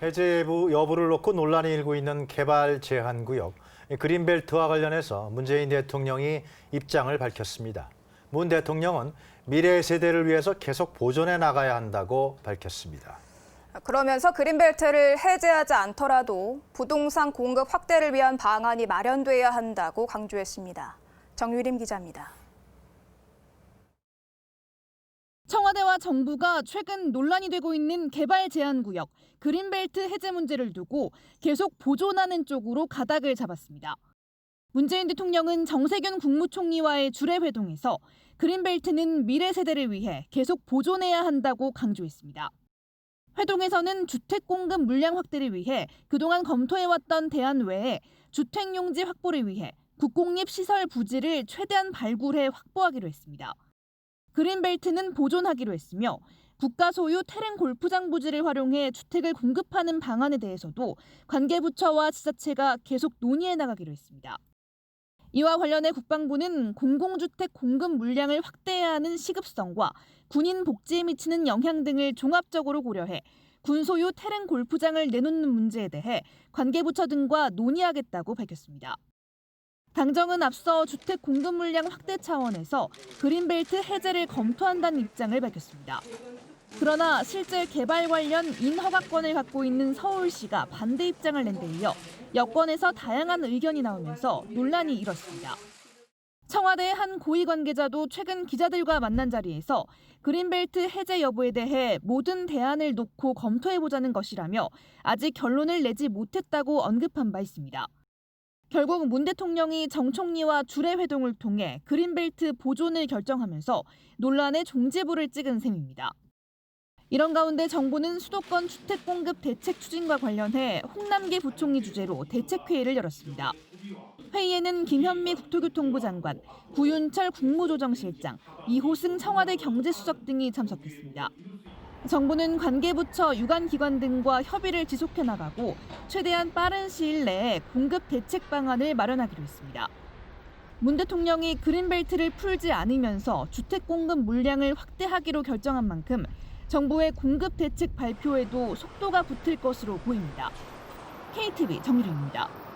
해제 여부를 놓고 논란이 일고 있는 개발 제한 구역 그린벨트와 관련해서 문재인 대통령이 입장을 밝혔습니다. 문 대통령은 미래 세대를 위해서 계속 보존해 나가야 한다고 밝혔습니다. 그러면서 그린벨트를 해제하지 않더라도 부동산 공급 확대를 위한 방안이 마련돼야 한다고 강조했습니다. 정유림 기자입니다. 청와대와 정부가 최근 논란이 되고 있는 개발 제한 구역 그린벨트 해제 문제를 두고 계속 보존하는 쪽으로 가닥을 잡았습니다. 문재인 대통령은 정세균 국무총리와의 주례 회동에서 그린벨트는 미래 세대를 위해 계속 보존해야 한다고 강조했습니다. 회동에서는 주택 공급 물량 확대를 위해 그동안 검토해왔던 대안 외에 주택 용지 확보를 위해 국공립 시설 부지를 최대한 발굴해 확보하기로 했습니다. 그린벨트는 보존하기로 했으며 국가 소유 태릉 골프장 부지를 활용해 주택을 공급하는 방안에 대해서도 관계부처와 지자체가 계속 논의해 나가기로 했습니다. 이와 관련해 국방부는 공공주택 공급 물량을 확대해야 하는 시급성과 군인 복지에 미치는 영향 등을 종합적으로 고려해 군 소유 태릉 골프장을 내놓는 문제에 대해 관계부처 등과 논의하겠다고 밝혔습니다. 당정은 앞서 주택 공급 물량 확대 차원에서 그린벨트 해제를 검토한다는 입장을 밝혔습니다. 그러나 실제 개발 관련 인허가권을 갖고 있는 서울시가 반대 입장을 낸 데 이어 여권에서 다양한 의견이 나오면서 논란이 일었습니다. 청와대의 한 고위 관계자도 최근 기자들과 만난 자리에서 그린벨트 해제 여부에 대해 모든 대안을 놓고 검토해보자는 것이라며 아직 결론을 내지 못했다고 언급한 바 있습니다. 결국 문 대통령이 정 총리와 주례 회동을 통해 그린벨트 보존을 결정하면서 논란의 종지부를 찍은 셈입니다. 이런 가운데 정부는 수도권 주택 공급 대책 추진과 관련해 홍남기 부총리 주재로 대책회의를 열었습니다. 회의에는 김현미 국토교통부 장관, 구윤철 국무조정실장, 이호승 청와대 경제수석 등이 참석했습니다. 정부는 관계부처 유관기관 등과 협의를 지속해 나가고 최대한 빠른 시일 내에 공급 대책 방안을 마련하기로 했습니다. 문 대통령이 그린벨트를 풀지 않으면서 주택 공급 물량을 확대하기로 결정한 만큼 정부의 공급 대책 발표에도 속도가 붙을 것으로 보입니다. KTV 정유림입니다.